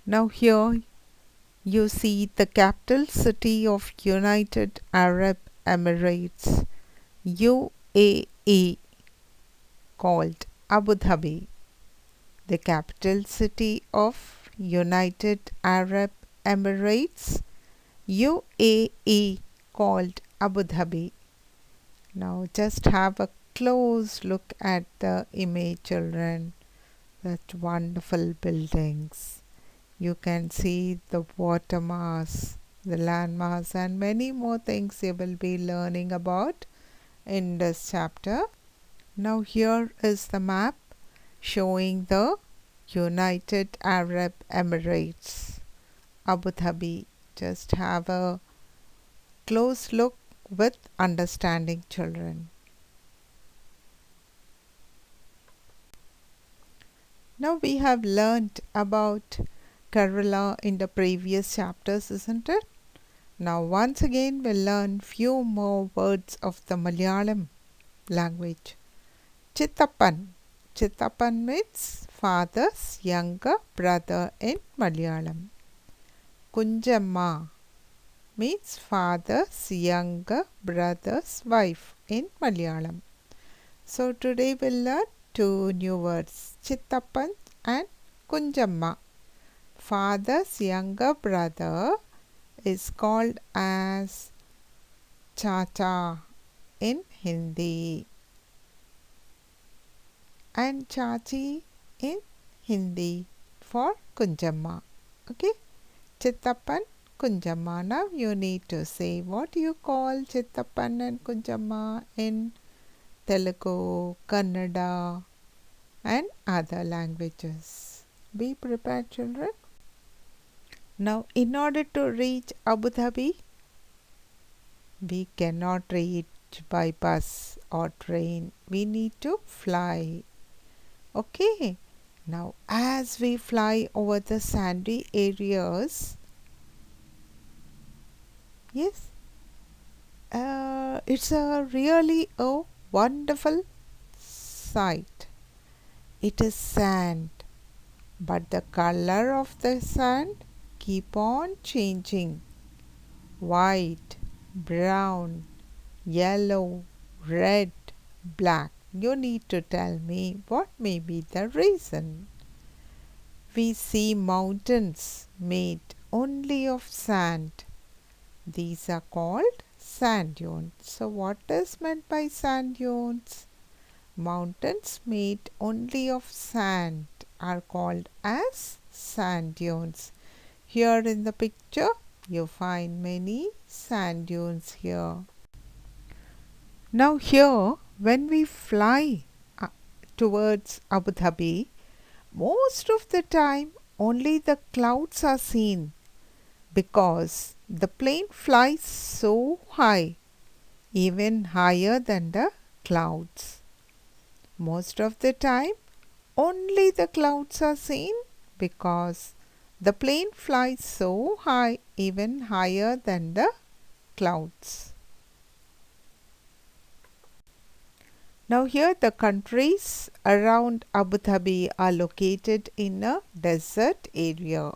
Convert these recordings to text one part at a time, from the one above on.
Now here you see the capital city of United Arab Emirates, UAE, called Abu Dhabi. The capital city of United Arab Emirates, UAE, called Abu Dhabi. Now just have a close look at the image, children. That wonderful buildings. You can see the water mass, the land mass, and many more things you will be learning about in this chapter. Now here is the map showing the United Arab Emirates, Abu Dhabi. Just have a close look with understanding, children. Now we have learnt about Kerala in the previous chapters, isn't it? Now once again we'll learn few more words of the Malayalam language. Chittappan. Chittappan means father's younger brother in Malayalam. Kunjamma means father's younger brother's wife in Malayalam. So today we'll learn two new words, Chittappan and Kunjamma. Father's younger brother is called as Chacha in Hindi and Chachi in Hindi for Kunjamma. Okay, Chittappan, Kunjamma. Now you need to say what you call Chittappan and Kunjamma in Telugu, Kannada and other languages. Be prepared, children. Now in order to reach Abu Dhabi, we cannot reach by bus or train. We need to fly. Okay. Now as we fly over the sandy areas, yes, it's really a wonderful sight. It is sand, but the color of the sand keep on changing. White, brown, yellow, red, black. You need to tell me what may be the reason. We see mountains made only of sand. These are called sand dunes. So what is meant by sand dunes? Mountains made only of sand are called as sand dunes. Here in the picture you find many sand dunes here. Now here when we fly towards Abu Dhabi, most of the time only the clouds are seen because the plane flies so high, even higher than the clouds. Most of the time only the clouds are seen because the plane flies so high, even higher than the clouds. Now here the countries around Abu Dhabi are located in a desert area.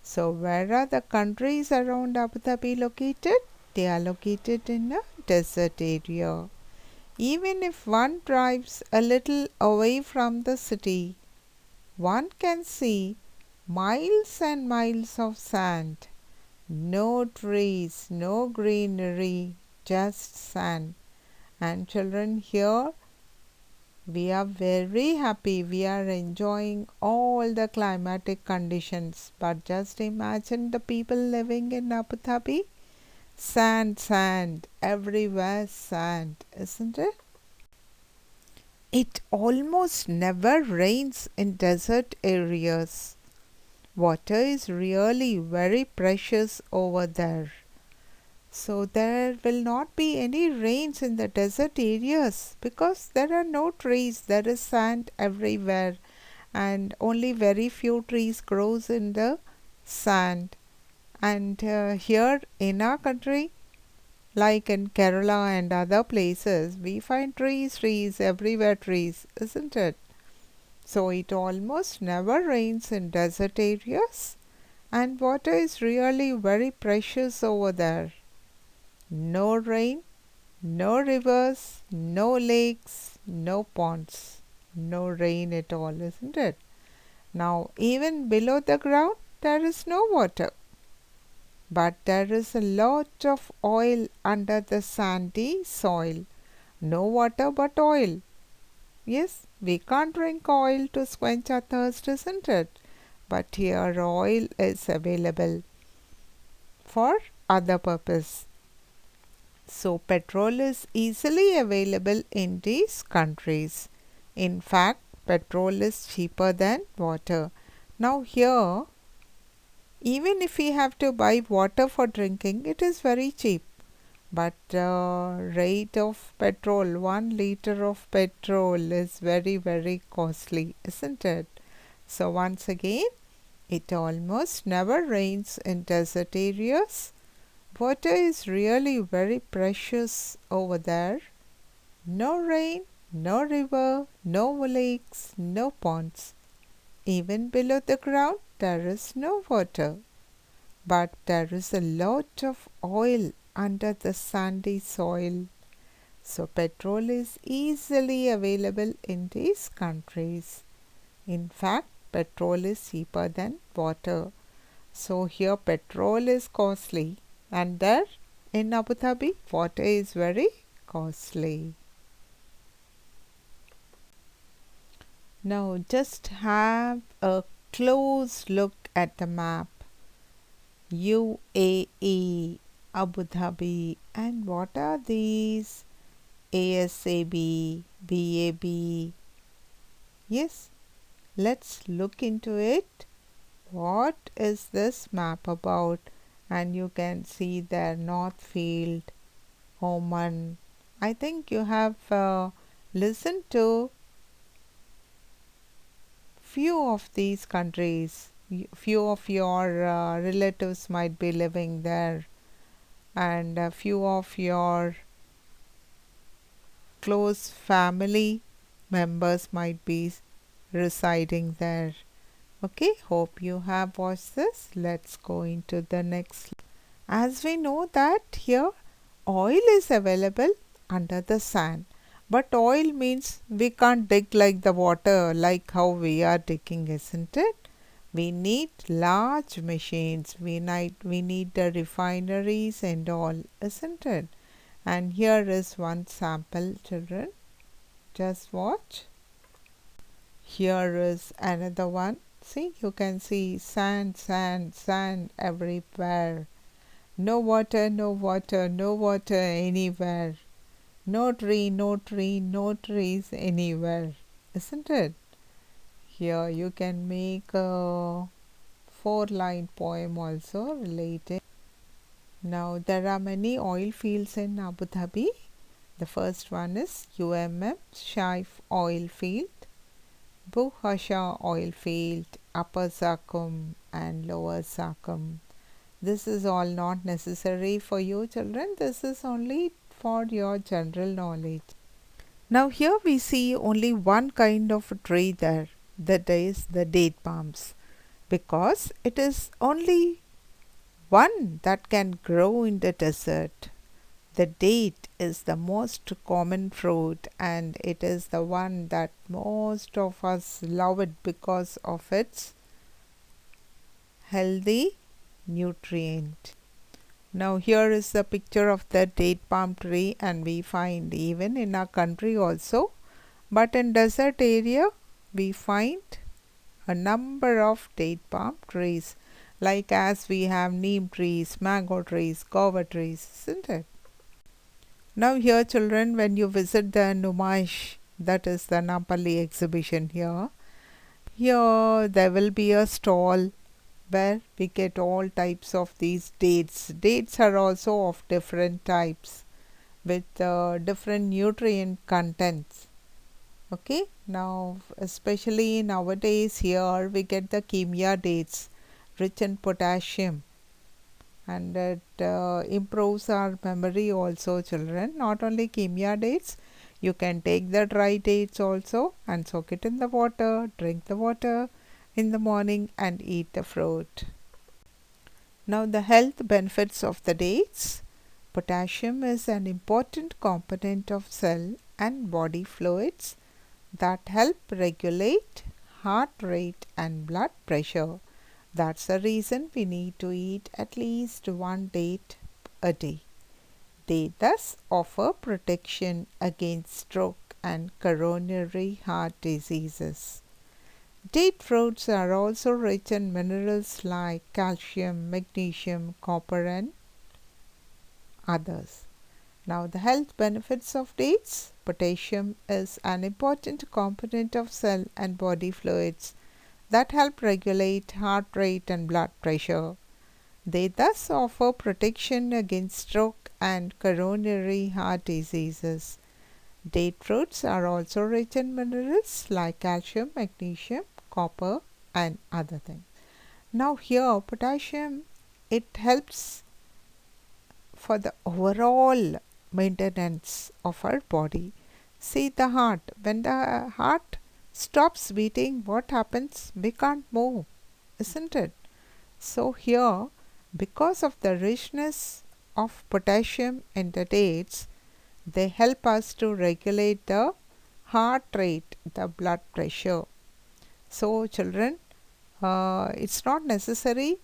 So where are the countries around Abu Dhabi located? They are located in a desert area. Even if one drives a little away from the city, one can see miles and miles of sand. No trees, no greenery, just sand. And children, here we are very happy. We are enjoying all the climatic conditions. But just imagine the people living in Abu Dhabi. Sand, sand, everywhere sand, isn't it? It almost never rains in desert areas. Water is really very precious over there. So there will not be any rains in the desert areas because there are no trees. There is sand everywhere and only very few trees grows in the sand. And here in our country, like in Kerala and other places, we find trees everywhere, trees, isn't it? So it almost never rains in desert areas, and water is really very precious over there. No rain, no rivers, no lakes, no ponds. No rain at all, isn't it? Now, even below the ground, there is no water. But there is a lot of oil under the sandy soil. No water but oil. Yes, we can't drink oil to quench our thirst, isn't it? But here oil is available for other purpose. So petrol is easily available in these countries. In fact, petrol is cheaper than water. Now here, even if we have to buy water for drinking, it is very cheap. But rate of petrol, 1 liter of petrol is very, very costly, isn't it? So once again, it almost never rains in desert areas. Water is really very precious over there. No rain, no river, no lakes, no ponds. Even below the ground, there is no water. But there is a lot of oil under the sandy soil. So petrol is easily available in these countries. In fact, petrol is cheaper than water. So here petrol is costly, and there in Abu Dhabi water is very costly. Now just have a close look at the map. UAE, Abu Dhabi, and what are these? ASAB, BAB. Yes, let's look into it. What is this map about? And you can see there North Field, Oman. I think you have listened to few of these countries. Few of your relatives might be living there, and a few of your close family members might be residing there. Okay, hope you have watched this. Let's go into the next. As we know that here oil is available under the sand, but oil means we can't dig like the water, like how we are digging, isn't it? We need large machines. We need the refineries and all, isn't it? And here is one sample, children. Just watch. Here is another one. See, you can see sand, sand, sand everywhere. No water, no water, no water anywhere. No tree, no tree, no trees anywhere. Isn't it? Here you can make a 4-line poem also related. Now there are many oil fields in Abu Dhabi. The first one is Shaif oil field, Buhasha oil field, Upper Zakum and Lower Zakum. This is all not necessary for you children. This is only for your general knowledge. Now here we see only one kind of a tree there, that is the date palms, because it is only one that can grow in the desert. The date is the most common fruit, and it is the one that most of us love it because of its healthy nutrient. Now here is the picture of the date palm tree, and we find even in our country also, but in desert area we find a number of date palm trees, like as we have neem trees, mango trees, guava trees, isn't it? Now here children, when you visit the Numaish, that is the Napali exhibition here there will be a stall where we get all types of these dates. Dates are also of different types with different nutrient contents. Okay, now especially nowadays here we get the Kimia dates rich in potassium, and it improves our memory also children. Not only Kimia dates, You can take the dry dates also and soak it in the water, drink the water in the morning and eat the fruit. Now the health benefits of the dates. Potassium is an important component of cell and body fluids that help regulate heart rate and blood pressure. That's the reason we need to eat at least one date a day. They thus offer protection against stroke and coronary heart diseases. Date fruits are also rich in minerals like calcium, magnesium, copper, and others. Now, the health benefits of dates. Potassium is an important component of cell and body fluids that help regulate heart rate and blood pressure. They thus offer protection against stroke and coronary heart diseases. Date fruits are also rich in minerals like calcium, magnesium, copper, and other things. Now here potassium, it helps for the overall maintenance of our body. See the heart. When the heart stops beating, what happens? We can't move, isn't it? So here, because of the richness of potassium in the dates, they help us to regulate the heart rate, the blood pressure. So children, it's not necessary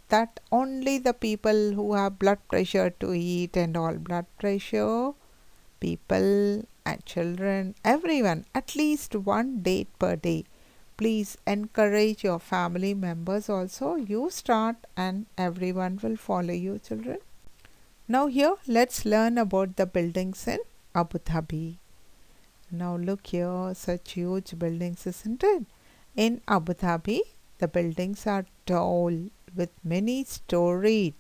that only the people who have blood pressure to eat and all. Blood pressure, people and children, everyone, at least one date per day. Please encourage your family members also. You start and everyone will follow you, children. Now here let's learn about the buildings in Abu Dhabi. Now look here, such huge buildings, isn't it? In Abu Dhabi, the buildings are tall with many storied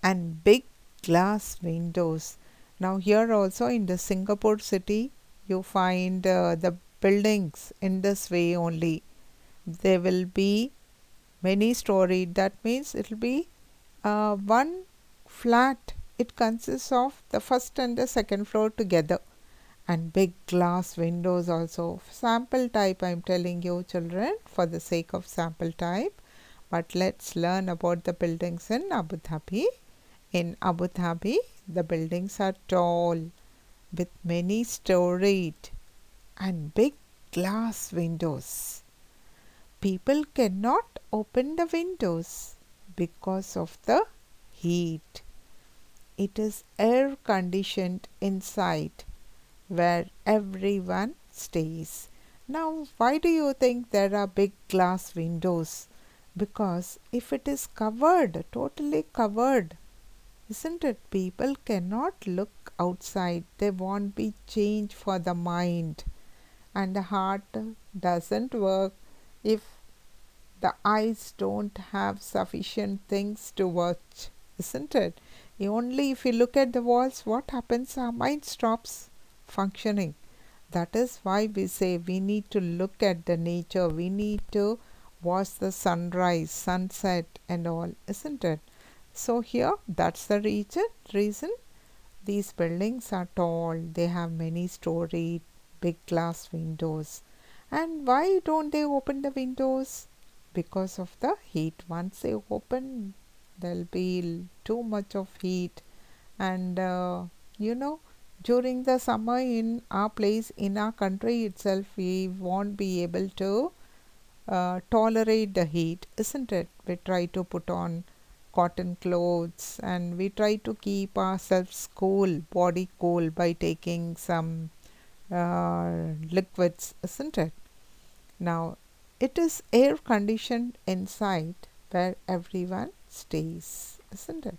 and big glass windows. Now here also in the Singapore city, you find the buildings in this way only. They will be many storied. That means it will be one flat. It consists of the first and the second floor together, and big glass windows also. Sample type I am telling you, children, for the sake of sample type. But let's learn about the buildings in Abu Dhabi. In Abu Dhabi, the buildings are tall with many storied and big glass windows. People cannot open the windows because of the heat. It is air conditioned inside where everyone stays. Now, why do you think there are big glass windows? Because if it is covered, totally covered, isn't it? People cannot look outside. They won't be change for the mind. And the heart doesn't work if the eyes don't have sufficient things to watch, isn't it? Only if you look at the walls, what happens? Our mind stops functioning. That is why we say we need to look at the nature. We need to watch the sunrise, sunset and all, isn't it? So here, that's the reason these buildings are tall. They have many storied big glass windows. And why don't they open the windows? Because of the heat. Once they open, there'll be too much of heat. And during the summer in our place, in our country itself, we won't be able to tolerate the heat, isn't it? We try to put on cotton clothes and we try to keep ourselves cool, body cool, by taking some liquids, isn't it? Now, it is air conditioned inside where everyone stays, isn't it?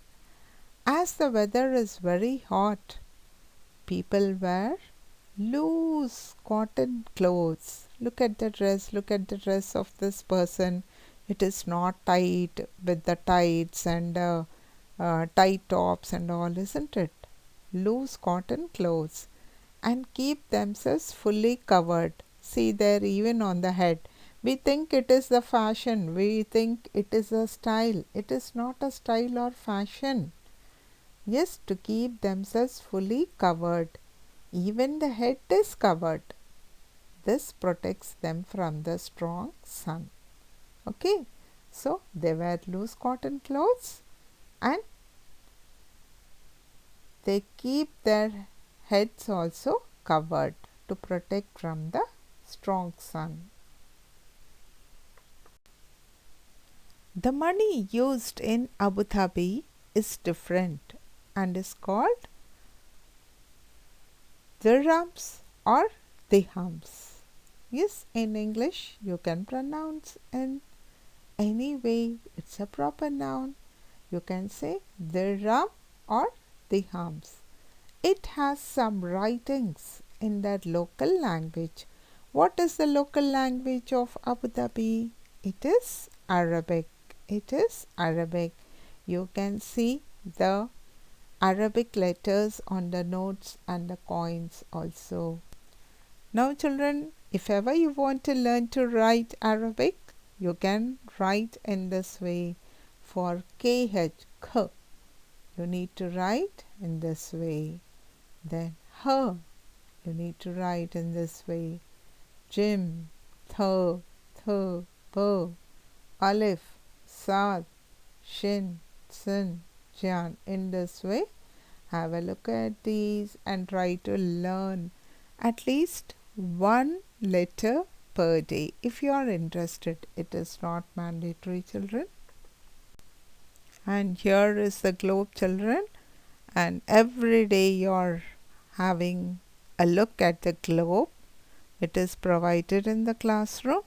As the weather is very hot, people wear loose cotton clothes. Look at the dress of this person. It is not tight with the tights and tight tops and all, isn't it? Loose cotton clothes and keep themselves fully covered. See there, even on the head. We think it is the fashion. We think it is a style. It is not a style or fashion. Yes, to keep themselves fully covered. Even the head is covered. This protects them from the strong sun. Okay, so they wear loose cotton clothes and they keep their heads also covered to protect from the strong sun. The money used in Abu Dhabi is different and is called dirhams or dirhams. Yes, in English you can pronounce in any way, it's a proper noun. You can say dirham or dirhams. It has some writings in their local language. What is the local language of Abu Dhabi? It is Arabic. It is Arabic. You can see the Arabic letters on the notes and the coins also. Now children, if ever you want to learn to write Arabic, you can write in this way. For KH, K, you need to write in this way. Then H, you need to write in this way. Jim, Th, Th, B, Alif, Sad, Shin, Sin, Jan. In this way, have a look at these and try to learn at least one letter per day. If you are interested, it is not mandatory, children. And here is the globe, children, and every day you are having a look at the globe. It is provided in the classroom,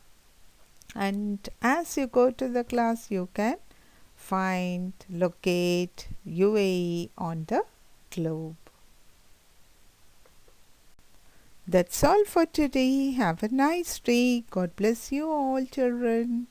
and as you go to the class you can find, locate UAE on the globe. That's all for today. Have a nice day. God bless you all, children.